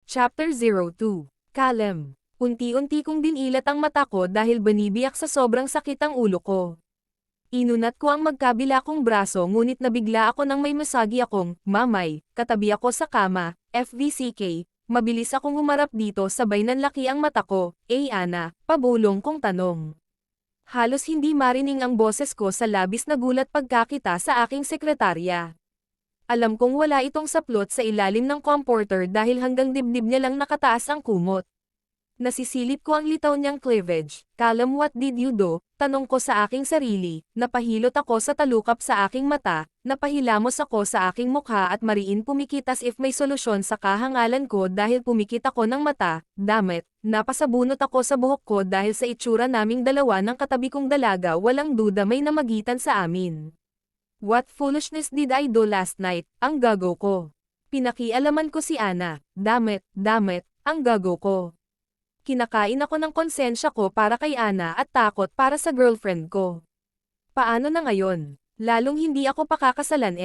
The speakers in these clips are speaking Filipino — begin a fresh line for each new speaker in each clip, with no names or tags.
Chapter 02. Kalem. Unti-unti kong dinilat ang mata ko dahil banibiyak sa sobrang sakit ang ulo ko. Inunat ko ang magkabila kong braso ngunit nabigla ako nang may masagi akong, mamay, katabi ako sa kama, FVCK, mabilis akong humarap dito sabay nanlaki ang mata ko, Ana, pabulong kong tanong. Halos hindi marining ang boses ko sa labis na gulat pagkakita sa aking sekretarya. Alam kong wala itong saplot sa ilalim ng comforter dahil hanggang dibdib niya lang nakataas ang kumot. Nasisilip ko ang litaw niyang cleavage. Kalem, what did you do? Tanong ko sa aking sarili. Napahilot ako sa talukap sa aking mata, napahilamos ako sa aking mukha at mariin pumikit as if may solusyon sa kahangalan ko dahil pumikit ako ng mata. Dammit, napasabunot ako sa buhok ko dahil sa itsura naming dalawa ng katabi kong dalaga, walang duda may namagitan sa amin. What foolishness did I do last night? Ang gago ko. Pinakialaman ko si Ana. Dammit, ang gago ko. Kinakain ako ng konsensya ko para kay Ana at takot para sa girlfriend ko. Paano na ngayon? Lalong hindi ako pakakasalan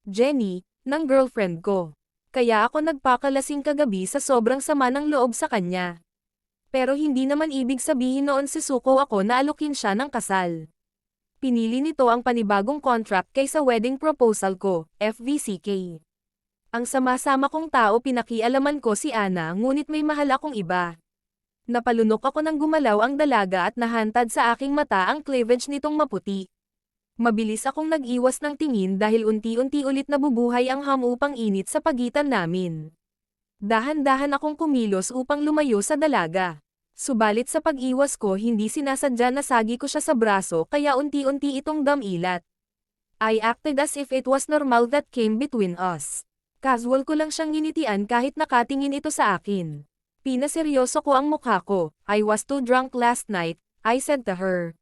Jenny, ng girlfriend ko. Kaya ako nagpakalasing kagabi sa sobrang sama ng loob sa kanya. Pero hindi naman ibig sabihin noon sisuko ako na alukin siya ng kasal. Pinili nito ang panibagong contract kaysa wedding proposal ko, FVCK. Ang sama-sama kong tao, pinakialaman ko si Ana ngunit may mahal akong iba. Napalunok ako nang gumalaw ang dalaga at nahantad sa aking mata ang cleavage nitong maputi. Mabilis akong nag-iwas ng tingin dahil unti-unti ulit nabubuhay ang hamupang init sa pagitan namin. Dahan-dahan akong kumilos upang lumayo sa dalaga. Subalit sa pag-iwas ko hindi sinasadya na sagi ko siya sa braso kaya unti-unti itong damilat. I acted as if it was normal that came between us. Casual ko lang siyang ginitian kahit nakatingin ito sa akin. Pinaseryoso ko ang mukha ko. I was too drunk last night, I said to her.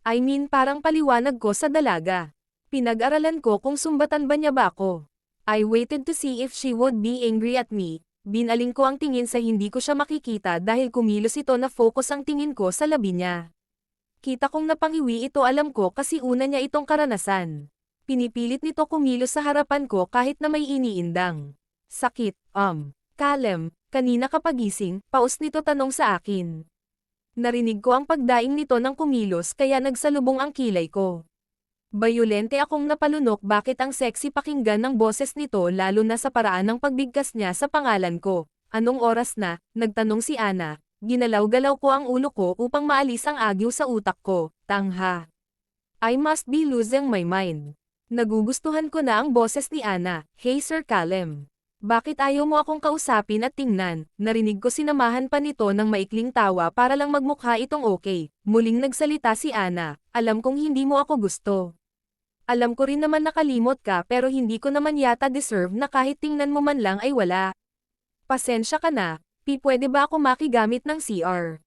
I mean, parang paliwanag ko sa dalaga. Pinag-aralan ko kung sumbatan ba niya ba ako. I waited to see if she would be angry at me. Binaling ko ang tingin sa hindi ko siya makikita dahil kumilos ito na focus ang tingin ko sa labi niya. Kita kong napangiwi ito, alam ko kasi una niya itong karanasan. Pinipilit nito kumilos sa harapan ko kahit na may iniindang sakit. Kalem, kanina kapagising, paus nito tanong sa akin. Narinig ko ang pagdaing nito ng kumilos kaya nagsalubong ang kilay ko. Bayolente akong napalunok bakit ang sexy pakinggan ng boses nito lalo na sa paraan ng pagbigkas niya sa pangalan ko. Anong oras na? Nagtanong si Ana. Ginalaw-galaw ko ang ulo ko upang maalis ang agyo sa utak ko. Tangha. I must be losing my mind. Nagugustuhan ko na ang boses ni Ana. Hey Sir Kalem. Bakit ayaw mo akong kausapin at tingnan? Narinig ko sinamahan pa nito ng maikling tawa para lang magmukha itong okay. Muling nagsalita si Ana. Alam kong hindi mo ako gusto. Alam ko rin naman nakalimot ka pero hindi ko naman yata deserve na kahit tingnan mo man lang ay wala. Pasensya ka na, pwede ba ako makigamit ng CR?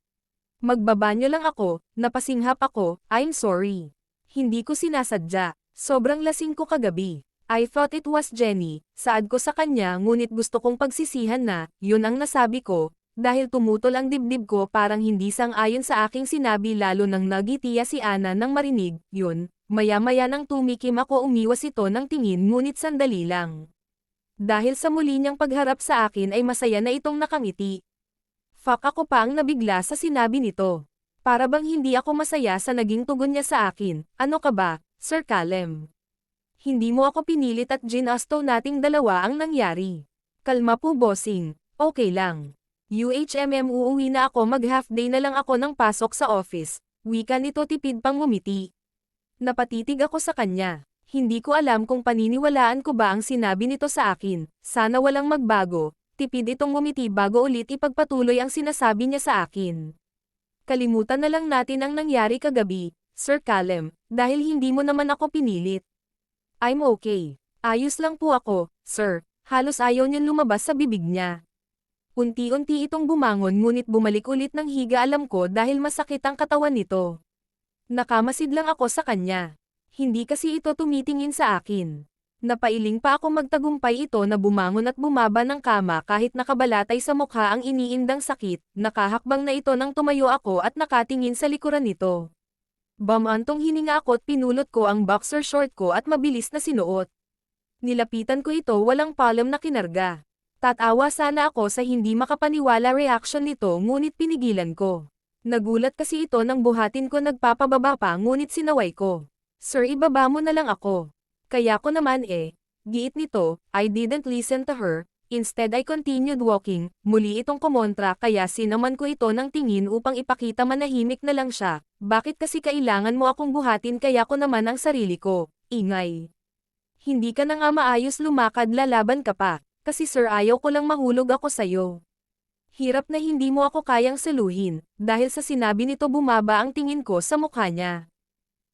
Magbabanyo lang ako, napasinghap ako, I'm sorry. Hindi ko sinasadya, sobrang lasing ko kagabi. I thought it was Jenny, saad ko sa kanya ngunit gusto kong pagsisihan na, yun ang nasabi ko, dahil tumutol ang dibdib ko parang hindi sang-ayon sa aking sinabi lalo nang nagitiya si Ana nang marinig, yun. Maya-maya nang tumikim ako umiwas ito ng tingin ngunit sandali lang. Dahil sa muli niyang pagharap sa akin ay masaya na itong nakangiti. Fuck, ako pa ang nabigla sa sinabi nito. Para bang hindi ako masaya sa naging tugon niya sa akin. Ano ka ba, Sir Kalem? Hindi mo ako pinilit at ginasto nating dalawa ang nangyari. Kalma po bossing, okay lang. uuwi na ako, mag-half day na lang ako ng pasok sa office. Wika nito tipid pang ngumiti. Napatitig ako sa kanya. Hindi ko alam kung paniniwalaan ko ba ang sinabi nito sa akin. Sana walang magbago. Tipid itong ngumiti bago ulit ipagpatuloy ang sinasabi niya sa akin. Kalimutan na lang natin ang nangyari kagabi, Sir Kalem, dahil hindi mo naman ako pinilit. I'm okay. Ayos lang po ako, sir. Halos ayaw niyang lumabas sa bibig niya. Unti-unti itong bumangon ngunit bumalik ulit ng higa, alam ko dahil masakit ang katawan nito. Nakamasid lang ako sa kanya. Hindi kasi ito tumitingin sa akin. Napailing pa ako magtagumpay ito na bumangon at bumaba ng kama kahit nakabalatay sa mukha ang iniindang sakit. Nakahakbang na ito nang tumayo ako at nakatingin sa likuran nito. Bamantong hininga ako at pinulot ko ang boxer short ko at mabilis na sinuot. Nilapitan ko ito, walang palem na kinarga. Tatawa sana ako sa hindi makapaniwala reaction nito ngunit pinigilan ko. Nagulat kasi ito nang buhatin ko nagpapababa pa ngunit sinaway ko. Sir, ibaba mo na lang ako. Kaya ko naman giit nito, I didn't listen to her. Instead I continued walking, muli itong kumontra kaya sinaman ko ito ng tingin upang ipakita manahimik na lang siya. Bakit kasi kailangan mo akong buhatin kaya ko naman ang sarili ko, ingay. Hindi ka na nga maayos lumakad lalaban ka pa, kasi sir ayaw ko lang mahulog ako sayo. Hirap na hindi mo ako kayang saluhin, dahil sa sinabi nito bumaba ang tingin ko sa mukha niya.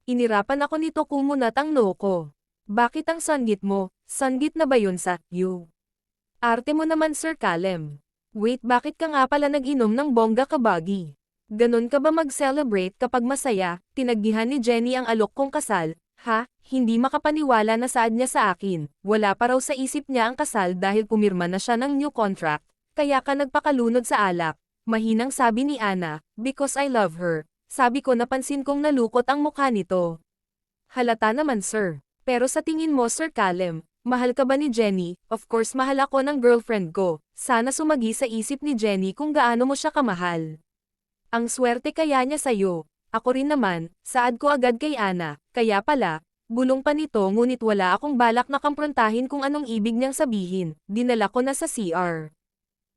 Inirapan ako nito kumunat ang noo ko. Bakit ang sanggit mo? Sanggit na ba yun sa you? Arte mo naman Sir Calem. Wait, bakit ka nga pala nag-inom ng bongga kabagi? Ganon ka ba mag-celebrate kapag masaya? Tinaggihan ni Jenny ang alok kong kasal. Ha? Hindi makapaniwala na saad niya sa akin. Wala pa raw sa isip niya ang kasal dahil pumirma na siya ng new contract. Kaya ka nagpakalunod sa alak. Mahinang sabi ni Ana, because I love her. Sabi ko napansin kong nalukot ang mukha nito. Halata naman sir. Pero sa tingin mo Sir Calem, mahal ka ba ni Jenny? Of course mahal ako ng girlfriend ko. Sana sumagi sa isip ni Jenny kung gaano mo siya kamahal. Ang swerte kaya niya sa'yo. Ako rin naman, saad ko agad kay Ana, kaya pala, bulong pa nito ngunit wala akong balak na kamprontahin kung anong ibig niyang sabihin, dinala ko na sa CR.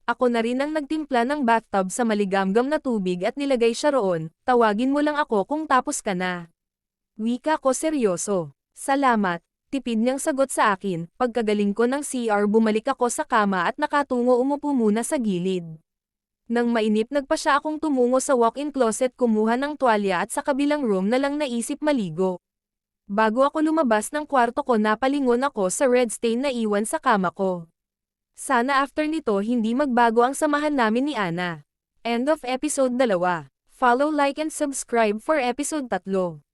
Ako na rin ang nagtimpla ng bathtub sa maligamgam na tubig at nilagay siya roon, tawagin mo lang ako kung tapos ka na. Wika ko seryoso. Salamat, tipid niyang sagot sa akin, pagkagaling ko ng CR bumalik ako sa kama at nakatungo umupo muna sa gilid. Nang mainip nagpa siya akong tumungo sa walk-in closet kumuha ng tuwalya at sa kabilang room na lang naisip maligo. Bago ako lumabas ng kwarto ko napalingon ako sa red stain na iwan sa kama ko. Sana after nito hindi magbago ang samahan namin ni Ana. End of episode 2. Follow, like and subscribe for episode 3.